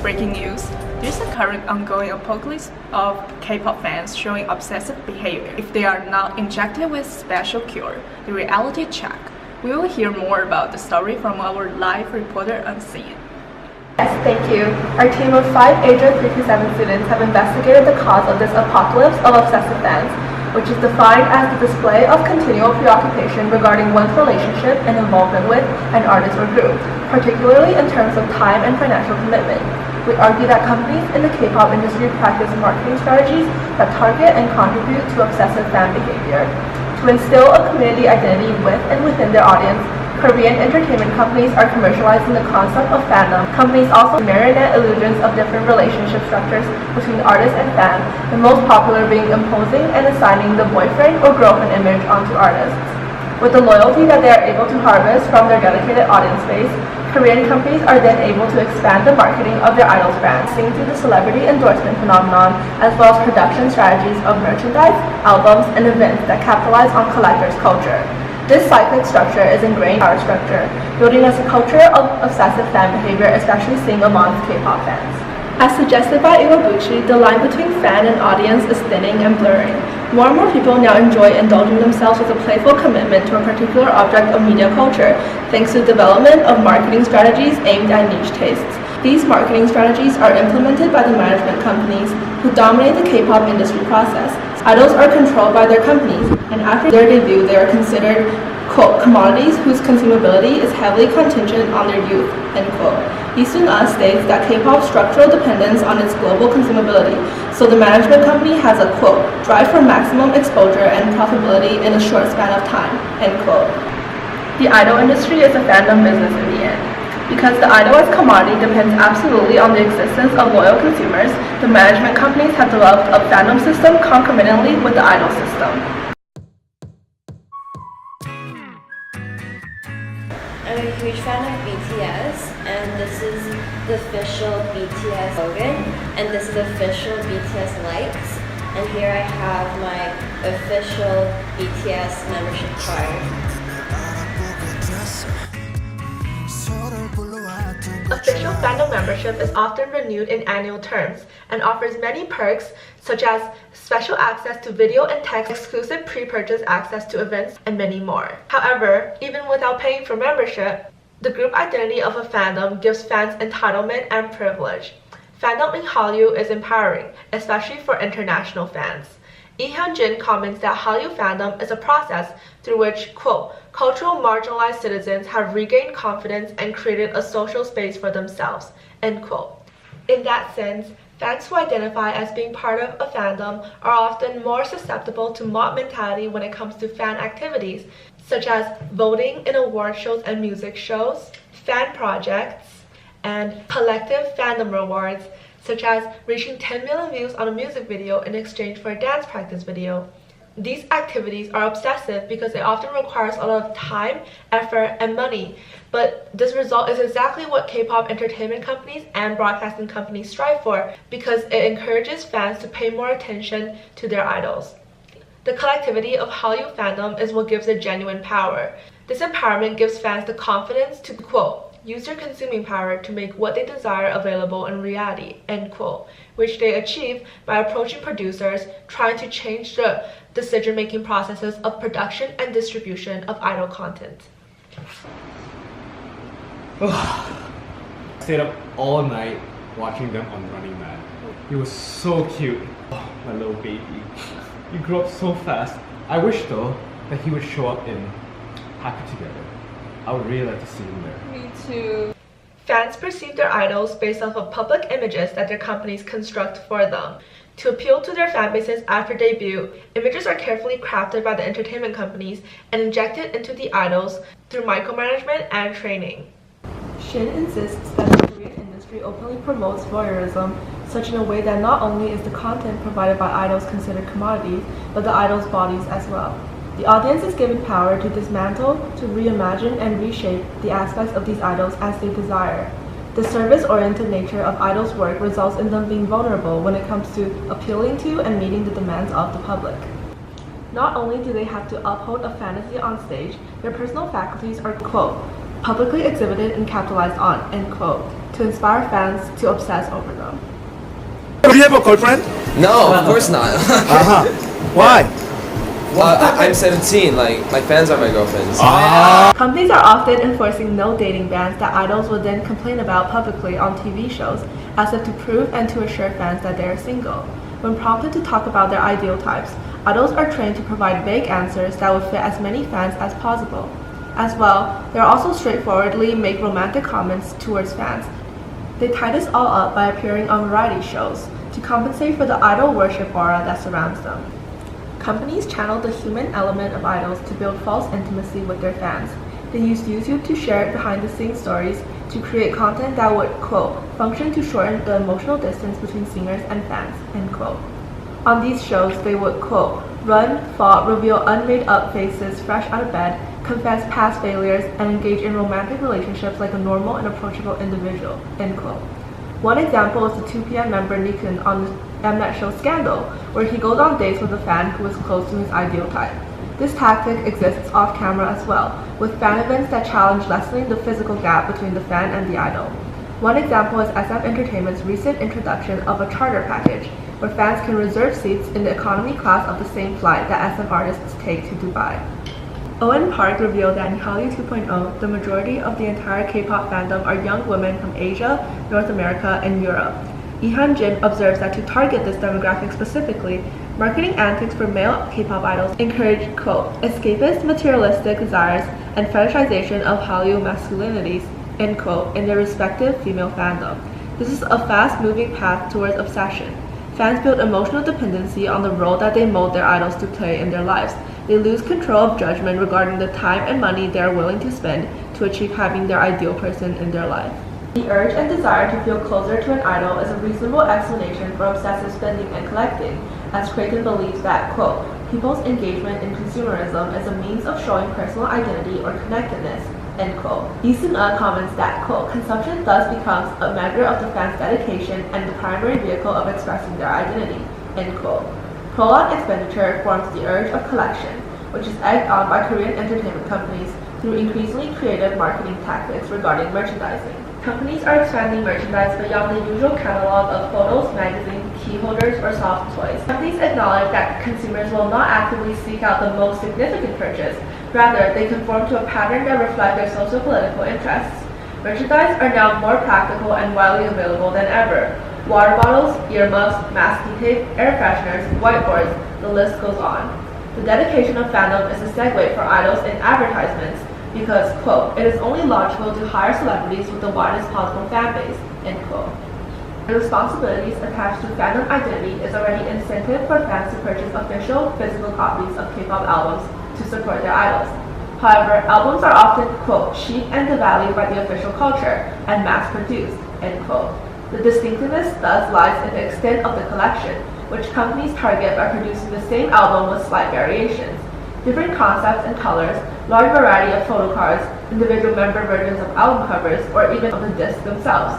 breaking news. There's a current ongoing apocalypse of K-pop fans showing obsessive behavior if they are not injected with special cure, the reality check. We will hear more about the story from our live reporter on scene. Yes, thank you. Our team of 5 Asia 327 students have investigated the cause of this apocalypse of obsessive fans, which is defined as the display of continual preoccupation regarding one's relationship and involvement with an artist or group, particularly in terms of time and financial commitment. We argue that companies in the K-pop industry practice marketing strategies that target and contribute to obsessive fan behavior. To instill a community identity with and within their audience, Korean entertainment companies are commercializing the concept of fandom. Companies also marionette illusions of different relationship structures between artist and fan, the most popular being imposing and assigning the boyfriend or girlfriend image onto artists. With the loyalty that they are able to harvest from their dedicated audience base, Korean companies are then able to expand the marketing of their idols brands, seeing through the celebrity endorsement phenomenon, as well as production strategies of merchandise, albums, and events that capitalize on collectors' culture. This cyclic structure is ingrained in our structure, building us a culture of obsessive fan behavior, especially seen amongst K-pop fans. As suggested by Iwabuchi, the line between fan and audience is thinning and blurring. More and more people now enjoy indulging themselves with a playful commitment to a particular object of media culture, thanks to the development of marketing strategies aimed at niche tastes. These marketing strategies are implemented by the management companies who dominate the K-pop industry process. Idols are controlled by their companies, and after their debut, they are considered, quote, commodities whose consumability is heavily contingent on their youth, end quote. Lee-Sun-ah states that K-pop's structural dependence on its global consumability, so the management company has a, quote, drive for maximum exposure and profitability in a short span of time, end quote. The idol industry is a fandom business in the end. Because the idol as commodity depends absolutely on the existence of loyal consumers, the management companies have developed a fandom system concomitantly with the idol system. I'm a huge fan of BTS, and this is the official BTS slogan, and this is official BTS lights, and here I have my official BTS membership card. Official fandom membership is often renewed in annual terms and offers many perks such as special access to video and text, exclusive pre-purchase access to events, and many more. However, even without paying for membership, the group identity of a fandom gives fans entitlement and privilege. Fandom in Hallyu is empowering, especially for international fans. Hyangjin comments that Hallyu fandom is a process through which, quote, cultural marginalized citizens have regained confidence and created a social space for themselves, end quote. In that sense, fans who identify as being part of a fandom are often more susceptible to mob mentality when it comes to fan activities, such as voting in award shows and music shows, fan projects, and collective fandom rewards, such as reaching 10 million views on a music video in exchange for a dance practice video. These activities are obsessive because it often requires a lot of time, effort, and money, but this result is exactly what K-pop entertainment companies and broadcasting companies strive for because it encourages fans to pay more attention to their idols. The collectivity of Hallyu fandom is what gives it genuine power. This empowerment gives fans the confidence to, quote, use their consuming power to make what they desire available in reality, end quote, which they achieve by approaching producers, trying to change the decision-making processes of production and distribution of idol content. I stayed up all night watching them on Running Man. He was so cute. Oh, my little baby. He grew up so fast. I wish though that he would show up in Happy Together. I would really like to see him there. Me too. Fans perceive their idols based off of public images that their companies construct for them. To appeal to their fan bases after debut, images are carefully crafted by the entertainment companies and injected into the idols through micromanagement and training. Shin insists that the Korean industry openly promotes voyeurism, such in a way that not only is the content provided by idols considered commodities, but the idols' bodies as well. The audience is given power to dismantle, to reimagine, and reshape the aspects of these idols as they desire. The service-oriented nature of idols' work results in them being vulnerable when it comes to appealing to and meeting the demands of the public. Not only do they have to uphold a fantasy on stage, their personal faculties are, quote, publicly exhibited and capitalized on, end quote. to inspire fans to obsess over them. Do you have a girlfriend? No, of course not. Why? I'm 17, like, my fans are my girlfriends. Companies are often enforcing no dating bans that idols will then complain about publicly on TV shows as if to prove and to assure fans that they are single. When prompted to talk about their ideal types, idols are trained to provide vague answers that would fit as many fans as possible. As well, they also straightforwardly make romantic comments towards fans. They tie this all up by appearing on variety shows to compensate for the idol worship aura that surrounds them. Companies channel the human element of idols to build false intimacy with their fans. They use YouTube to share behind-the-scenes stories to create content that would, quote, function to shorten the emotional distance between singers and fans, end quote. On these shows, they would, quote, run, fall, reveal unmade-up faces fresh out of bed, confess past failures, and engage in romantic relationships like a normal and approachable individual, end quote. One example is the 2PM member Nikun on the Mnet show Scandal, where he goes on dates with a fan who is close to his ideal type. This tactic exists off camera as well, with fan events that challenge lessening the physical gap between the fan and the idol. One example is SM Entertainment's recent introduction of a charter package, where fans can reserve seats in the economy class of the same flight that SM artists take to Dubai. Owen Park revealed that in Hallyu 2.0, the majority of the entire K-pop fandom are young women from Asia, North America, and Europe. Hyangjin observes that to target this demographic specifically, marketing antics for male K-pop idols encourage, quote, escapist materialistic desires and fetishization of Hallyu masculinities, end quote, in their respective female fandom. This is a fast-moving path towards obsession. Fans build emotional dependency on the role that they mold their idols to play in their lives. They lose control of judgment regarding the time and money they are willing to spend to achieve having their ideal person in their life. The urge and desire to feel closer to an idol is a reasonable explanation for obsessive spending and collecting, as Creighton believes that, quote, people's engagement in consumerism is a means of showing personal identity or connectedness, end quote. Lee-Seung comments that, quote, consumption thus becomes a measure of the fan's dedication and the primary vehicle of expressing their identity, end quote. Prolonged expenditure forms the urge of collection, which is egged on by Korean entertainment companies through increasingly creative marketing tactics regarding merchandising. Companies are expanding merchandise beyond the usual catalog of photos, magazines, key holders, or soft toys. Companies acknowledge that consumers will not actively seek out the most significant purchase. Rather, they conform to a pattern that reflects their socio-political interests. Merchandise are now more practical and widely available than ever. Water bottles, earmuffs, masking tape, air fresheners, whiteboards, the list goes on. The dedication of fandom is a segue for idols in advertisements because, quote, it is only logical to hire celebrities with the widest possible fan base, end quote. The responsibilities attached to fandom identity is already incentive for fans to purchase official physical copies of K-pop albums to support their idols. However, albums are often, quote, chic and devalued by the official culture and mass-produced, end quote. The distinctiveness thus lies in the extent of the collection, which companies target by producing the same album with slight variations. Different concepts and colors, large variety of photo cards, individual member versions of album covers, or even of the discs themselves.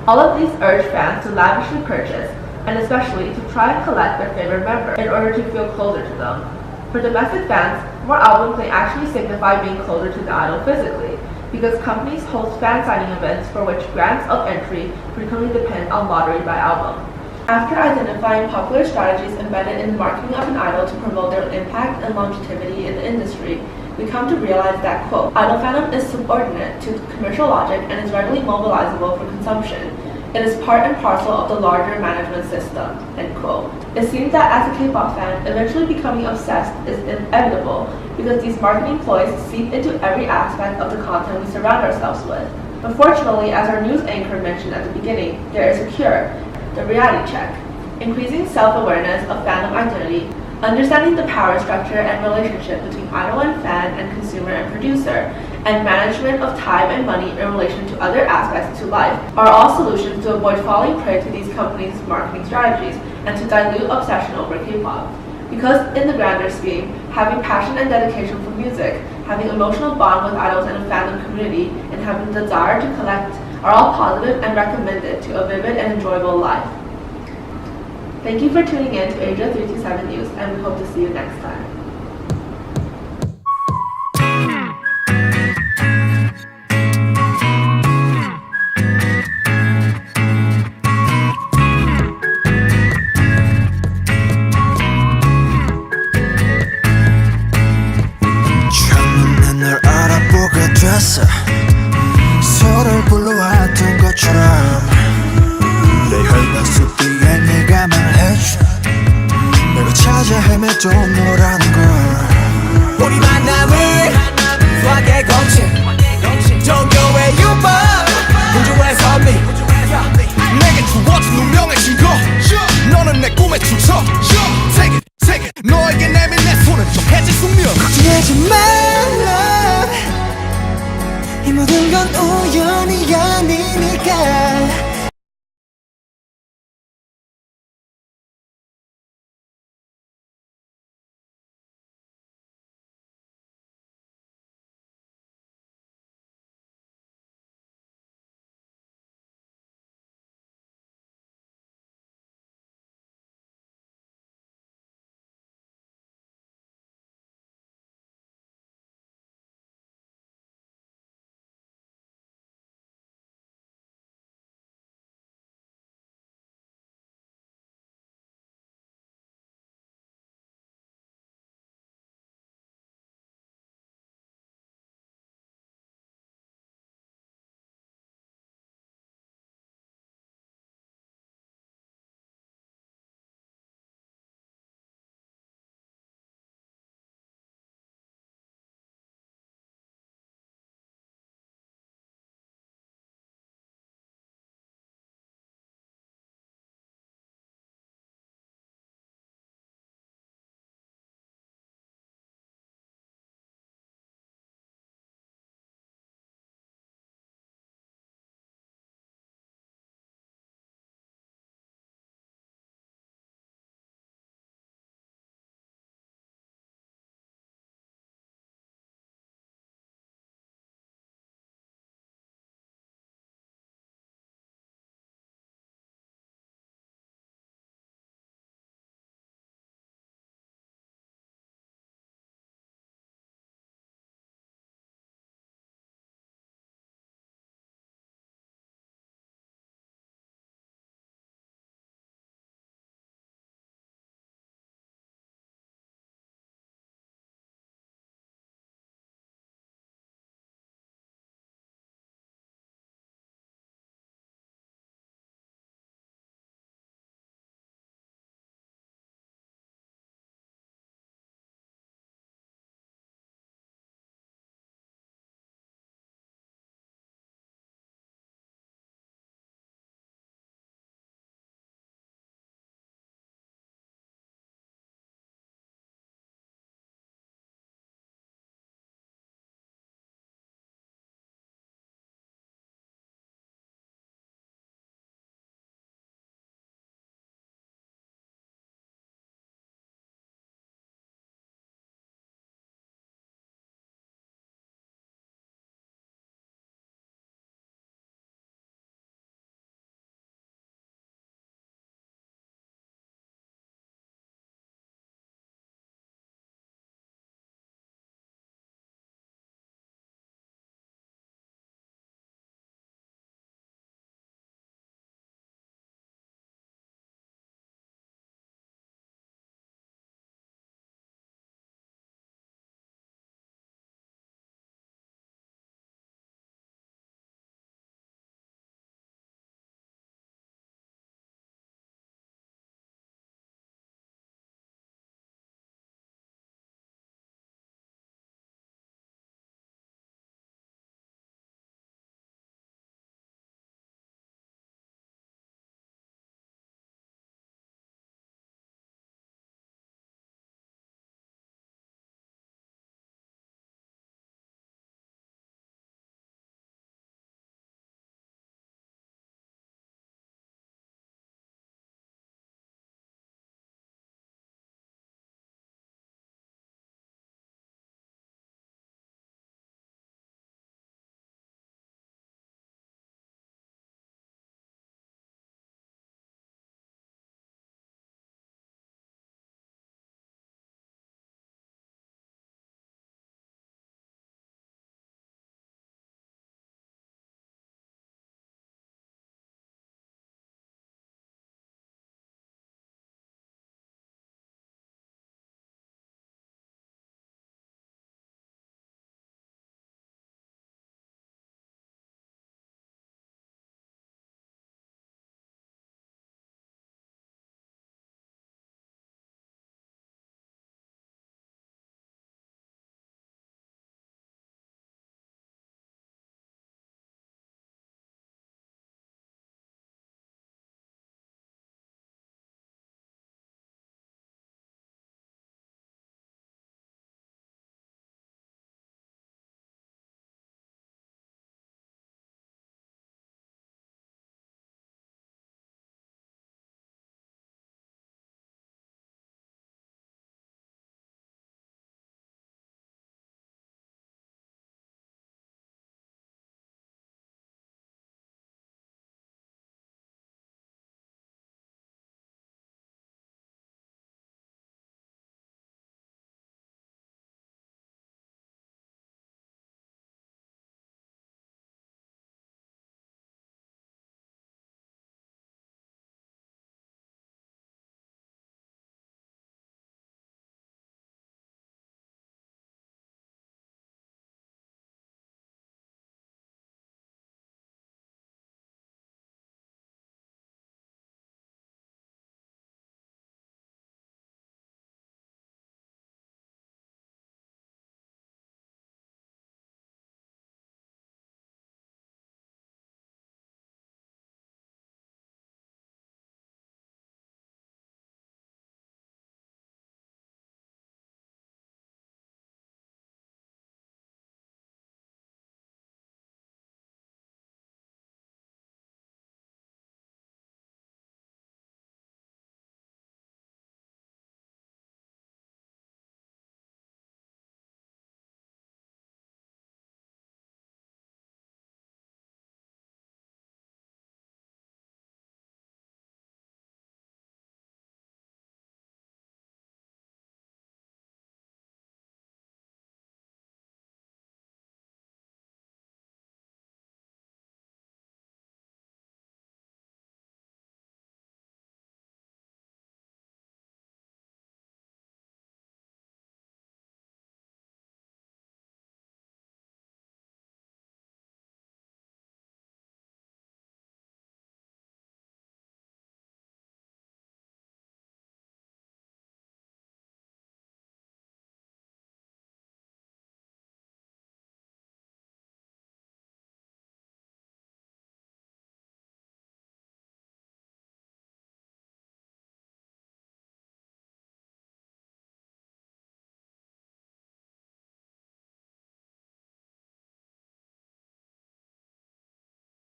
All of these urge fans to lavishly purchase, and especially to try and collect their favorite member in order to feel closer to them. For domestic fans, more albums may actually signify being closer to the idol physically, because companies host fan signing events for which grants of entry frequently depend on lottery by album. After identifying popular strategies embedded in the marketing of an idol to promote their impact and longevity in the industry, we come to realize that, quote, idol fandom is subordinate to commercial logic and is readily mobilizable for consumption. It is part and parcel of the larger management system, end quote. It seems that as a K-pop fan, eventually becoming obsessed is inevitable because these marketing ploys seep into every aspect of the content we surround ourselves with. Unfortunately, as our news anchor mentioned at the beginning, there is a cure, the reality check. Increasing self-awareness of fandom identity, understanding the power structure and relationship between idol and fan and consumer and producer, and management of time and money in relation to other aspects to life are all solutions to avoid falling prey to these companies' marketing strategies and to dilute obsession over K-pop. Because in the grander scheme, having passion and dedication for music, having emotional bond with idols and a fandom community, and having the desire to collect are all positive and recommended to a vivid and enjoyable life. Thank you for tuning in to Asia 327 News, and we hope to see you next time. 않았어 서로를 불러왔던 것처럼 내 혈관 속 뒤에 네가 말해줘 내가 찾아 헤맸던 너라는 걸 우리 만남을 수학의 공식 종교의 유법 우주의 선미 내게 주어진 운명의 증거 너는 내 꿈의 출처 Take it 너에게 내민 내 손은 좀 해질 숙명 걱정하지 말라 이 모든 건 우연